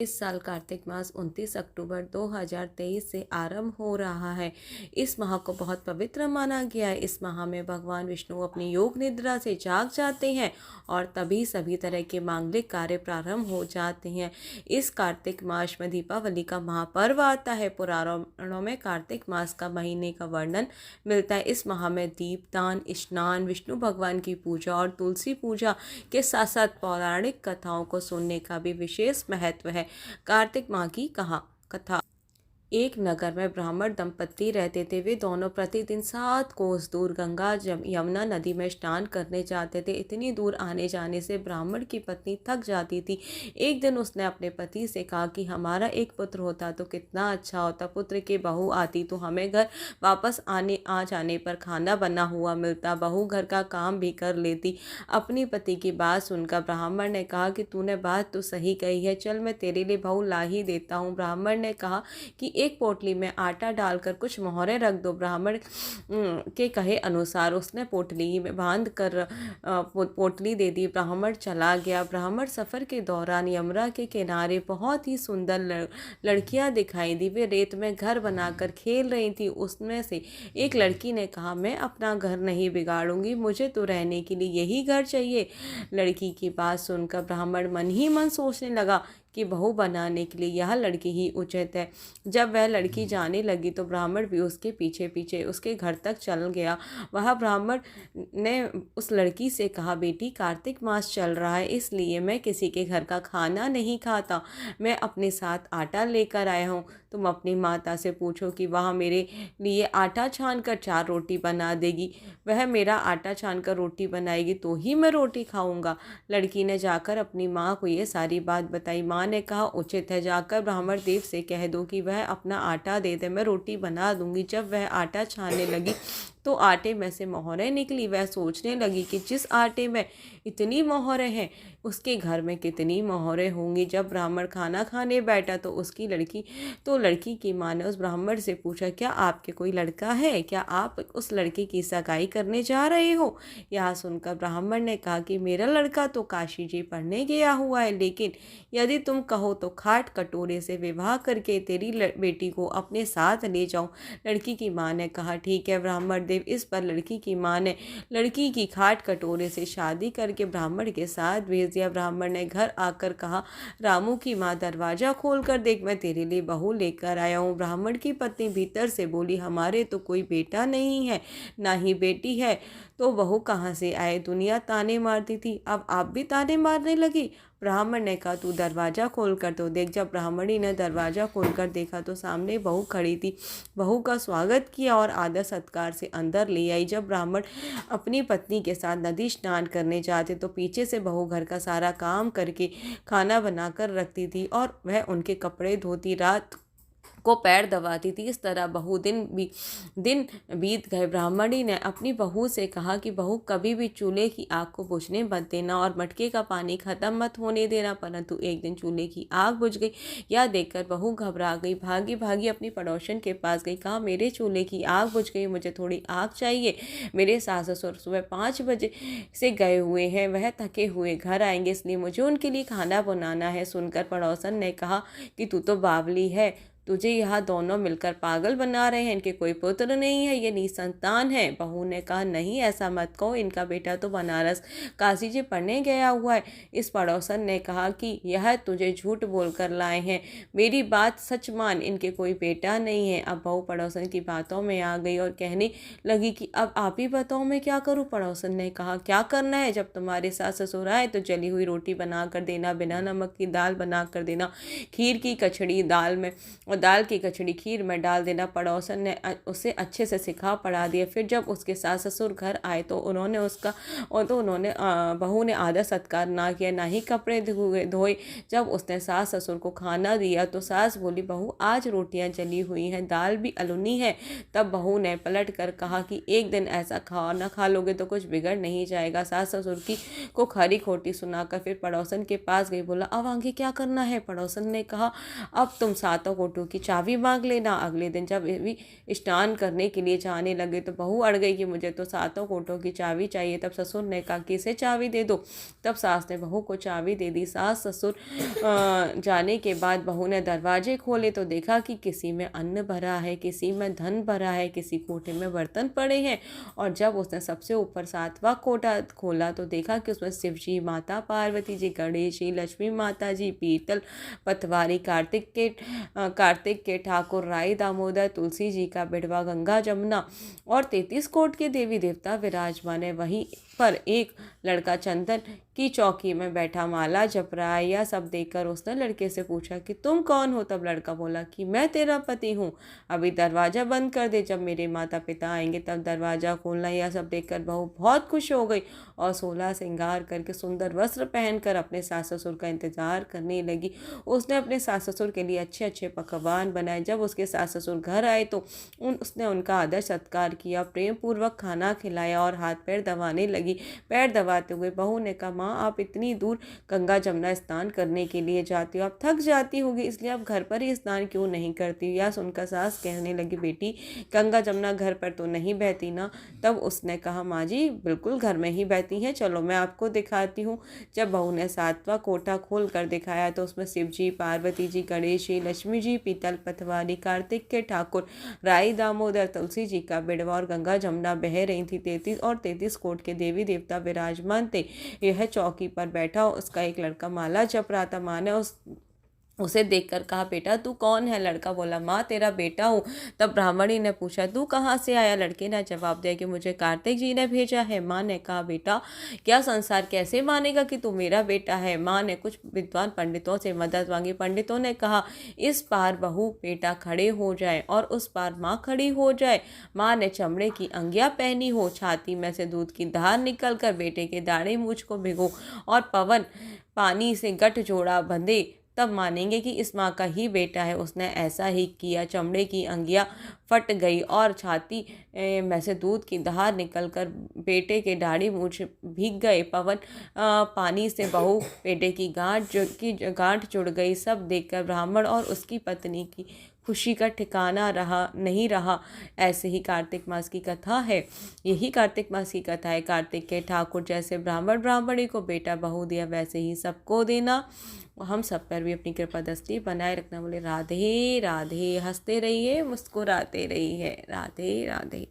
इस साल कार्तिक मास 29 अक्टूबर 2023 से आरंभ हो रहा है। इस माह को बहुत पवित्र माना गया है। इस माह में भगवान विष्णु अपनी योग निद्रा से जाग जाते हैं और तभी सभी तरह के मांगलिक कार्य प्रारंभ हो जाते हैं। इस कार्तिक मास में दीपावली का महापर्व आता है। पुराणों में कार्तिक मास का महीने का वर्णन मिलता है। इस माह में दीपदान, स्नान, विष्णु भगवान की पूजा और तुलसी पूजा के साथ साथ पौराणिक कथाओं को सुनने का भी विशेष महत्व है। कार्तिक माह की कथा। एक नगर में ब्राह्मण दंपत्ति रहते थे। वे दोनों प्रतिदिन 7 कोस दूर गंगा यमुना नदी में स्नान करने जाते थे। इतनी दूर आने जाने से ब्राह्मण की पत्नी थक जाती थी। एक दिन उसने अपने पति से कहा कि हमारा एक पुत्र होता तो कितना अच्छा होता। पुत्र की बहू आती तो हमें घर वापस आ जाने पर खाना बना हुआ मिलता, बहू घर का काम भी कर लेती। अपनी पति की बात सुनकर ब्राह्मण ने कहा कि तूने बात तो सही कही है, चल मैं तेरे लिए बहू ला ही देता हूँ। ब्राह्मण ने कहा कि एक पोटली में आटा डालकर कुछ मोहरें रख दो। ब्राह्मण के कहे अनुसार उसने पोटली में बांध कर पोटली दे दी। ब्राह्मण चला गया। ब्राह्मण सफर के दौरान यमुना के किनारे बहुत ही सुंदर लड़कियां दिखाई दी। वे रेत में घर बनाकर खेल रही थी। उसमें से एक लड़की ने कहा, मैं अपना घर नहीं बिगाड़ूंगी, मुझे तो रहने के लिए यही घर चाहिए। लड़की की बात सुनकर ब्राह्मण मन ही मन सोचने लगा कि बहू बनाने के लिए यह लड़की ही उचित है। जब वह लड़की जाने लगी तो ब्राह्मण भी उसके पीछे पीछे उसके घर तक चल गया। वह ब्राह्मण ने उस लड़की से कहा, बेटी कार्तिक मास चल रहा है इसलिए मैं किसी के घर का खाना नहीं खाता। मैं अपने साथ आटा लेकर आया हूँ। तुम अपनी माता से पूछो कि वह मेरे लिए आटा छान कर 4 रोटी बना देगी। वह मेरा आटा छान कर रोटी बनाएगी तो ही मैं रोटी खाऊंगा। लड़की ने जाकर अपनी माँ को ये सारी बात बताई। माँ ने कहा, उचित है, जाकर ब्राह्मण देव से कह दो कि वह अपना आटा दे दे, मैं रोटी बना दूंगी। जब वह आटा छानने लगी तो आटे में से मोहरें निकली। वह सोचने लगी कि जिस आटे में इतनी मोहरें हैं उसके घर में कितनी मोहरें होंगी। जब ब्राह्मण खाना खाने बैठा तो लड़की की माँ ने उस ब्राह्मण से पूछा, क्या आपके कोई लड़का है? क्या आप उस लड़की की सगाई करने जा रहे हो? यह सुनकर ब्राह्मण ने कहा कि मेरा लड़का तो काशी जी पढ़ने गया हुआ है, लेकिन यदि तुम कहो तो खाट कटोरे से विवाह करके तेरी बेटी को अपने साथ ले जाऊं। लड़की की माँ ने कहा, ठीक है ब्राह्मण देव। इस पर लड़की की माँ ने लड़की की खाट कटोरे से शादी करके ब्राह्मण के साथ भेज दिया। ब्राह्मण ने घर आकर कहा, रामू की माँ दरवाजा खोल कर देख, मैं तेरे लिए बहू लेकर आया हूँ। ब्राह्मण की पत्नी भीतर से बोली, हमारे तो कोई बेटा नहीं है, ना ही बेटी है, तो बहू कहाँ से आए? दुनिया ताने मारती थी, अब आप भी ताने मारने लगी। ब्राह्मण ने कहा, तू दरवाज़ा खोल कर तो देख। जब ब्राह्मणी ने दरवाज़ा खोलकर देखा तो सामने बहू खड़ी थी। बहू का स्वागत किया और आदर सत्कार से अंदर ले आई। जब ब्राह्मण अपनी पत्नी के साथ नदी स्नान करने जाते तो पीछे से बहू घर का सारा काम करके खाना बनाकर रखती थी और वह उनके कपड़े धोती, रात को पैर दबाती थी। इस तरह दिन बीत गए। ब्राह्मणी ने अपनी बहू से कहा कि बहू, कभी भी चूल्हे की आग को बुझने मत देना और मटके का पानी खत्म मत होने देना। परंतु एक दिन चूल्हे की आग बुझ गई। यह देखकर बहू घबरा गई, भागी भागी अपनी पड़ोसन के पास गई। कहा, मेरे चूल्हे की आग बुझ गई, मुझे थोड़ी आग चाहिए। मेरे सास ससुर सुबह 5 बजे से गए हुए हैं, वह थके हुए घर आएंगे, इसलिए मुझे उनके लिए खाना बनाना है। सुनकर पड़ोसन ने कहा कि तू तो बावली है, तुझे यहाँ दोनों मिलकर पागल बना रहे हैं। इनके कोई पुत्र नहीं है, ये निसंतान है। बहू ने कहा, नहीं ऐसा मत कहो, इनका बेटा तो बनारस काशी जी पढ़ने गया हुआ है। इस पड़ोसन ने कहा कि यह तुझे झूठ बोलकर लाए हैं, मेरी बात सच मान, इनके कोई बेटा नहीं है। अब बहू पड़ोसन की बातों में आ गई और कहने लगी कि अब आप ही बताओ मैं क्या करूँ। पड़ोसन ने कहा, क्या करना है? जब तुम्हारे सास ससुर आए तो जली हुई रोटी बना कर देना, बिना नमक की दाल बना कर देना, खीर की कचड़ी दाल में और दाल की कचड़ी खीर में डाल देना। पड़ोसन ने उसे अच्छे से सिखा पढ़ा दिया। फिर जब उसके सास ससुर घर आए तो उन्होंने बहू ने आदर सत्कार ना किया, ना ही कपड़े धोए। जब उसने सास ससुर को खाना दिया तो सास बोली, बहू आज रोटियां जली हुई हैं, दाल भी अलुनी है। तब बहू ने पलट कर कहा कि एक दिन ऐसा खाना खा लोगे तो कुछ बिगड़ नहीं जाएगा। सास ससुर को खरी खोटी सुनाकर फिर पड़ोसन के पास गई। बोला, अब आगे क्या करना है? पड़ोसन ने कहा, अब तुम सातों को कोठों की चाबी मांग लेना। अगले दिन जब भी स्नान करने के लिए जाने लगे तो बहू अड़ गई कि मुझे तो सातों कोठों की चाबी चाहिए। तब ससुर ने कहा कि इसे चाबी दे दो। तब सास ने बहू को चाबी दे दी। सास ससुर जाने के बाद बहू ने दरवाजे खोले तो देखा कि किसी में अन्न भरा है, किसी में धन भरा है, किसी कोठे में बर्तन पड़े हैं। और जब उसने सबसे ऊपर सातवां कोठा खोला तो देखा कि उसमें शिव जी, माता पार्वती जी, गणेश जी, लक्ष्मी माता जी, पीतल पतवारी, कार्तिक के ठाकुर, राई दामोदर, तुलसी जी का बिड़वा, गंगा जमुना और 33 कोट के देवी देवता विराजमान है। वहीं पर एक लड़का चंदन की चौकी में बैठा माला जप रहा है। यह सब देखकर उसने लड़के से पूछा कि तुम कौन हो? तब लड़का बोला कि मैं तेरा पति हूँ, अभी दरवाजा बंद कर दे, जब मेरे माता पिता आएंगे तब दरवाजा खोलना। यह सब देखकर बहू बहुत खुश हो गई और 16 श्रृंगार करके सुंदर वस्त्र पहनकर अपने सास ससुर का इंतजार करने लगी। उसने अपने सास ससुर के लिए अच्छे अच्छे पकवान बनाए। जब उसके सास ससुर घर आए तो उसने उनका आदर सत्कार किया, प्रेम पूर्वक खाना खिलाया और हाथ पैर दबाने लगी। पैर दबाते हुए बहू ने कहा, माँ आप इतनी दूर गंगा जमुना स्नान करने के लिए जाती हो, आप थक जाती होगी, इसलिए आप घर पर ही स्नान क्यों नहीं करती? यह सुनकर सास कहने लगी, बेटी गंगा जमुना घर पर तो नहीं बहती ना। तब उसने कहा, माँ जी बिल्कुल घर में ही बहती हैं, चलो मैं आपको दिखाती हूँ। जब बहू ने सातवां कोठा खोल कर दिखाया तो उसमें शिव जी, पार्वती जी, गणेश जी, लक्ष्मी जी, पीतल पतवारी, कार्तिक के ठाकुर, राई दामोदर, तुलसी जी का बिड़वा और गंगा जमुना बह रही थी। 33 कोट के देवी देवता विराजमान थे। यह चौकी पर बैठा उसका एक लड़का माला जप रहा था। माँ ने उसे देखकर कहा, बेटा तू कौन है? लड़का बोला, माँ तेरा बेटा हूँ। तब ब्राह्मणी ने पूछा, तू कहाँ से आया? लड़के ने जवाब दिया कि मुझे कार्तिक जी ने भेजा है। माँ ने कहा, बेटा क्या संसार कैसे मानेगा कि तू मेरा बेटा है? माँ ने कुछ विद्वान पंडितों से मदद मांगी। पंडितों ने कहा, इस पार बहू बेटा खड़े हो जाए और उस पार माँ खड़ी हो जाए। माँ ने चमड़े की अंगिया पहनी हो, छाती में से दूध की धार निकल कर बेटे के दाढ़ी मूछ को भिगो और पवन पानी से गठ जोड़ा बंधे, तब मानेंगे कि इस माँ का ही बेटा है। उसने ऐसा ही किया। चमड़े की अंगिया फट गई और छाती में से दूध की धार निकलकर बेटे के दाढ़ी मूछ भीग गए। पवन पानी से बहू बेटे की गांठ जुड़ गई। सब देखकर ब्राह्मण और उसकी पत्नी की खुशी का ठिकाना नहीं रहा। ऐसे ही कार्तिक मास की कथा है। यही कार्तिक मास की कथा है। कार्तिक के ठाकुर जैसे ब्राह्मण ब्राह्मणी को बेटा बहू दिया, वैसे ही सबको देना। हम सब पर भी अपनी कृपा दृष्टि बनाए रखना। बोले राधे राधे। हंसते रहिए, मुस्कुराते रहिए। राधे राधे।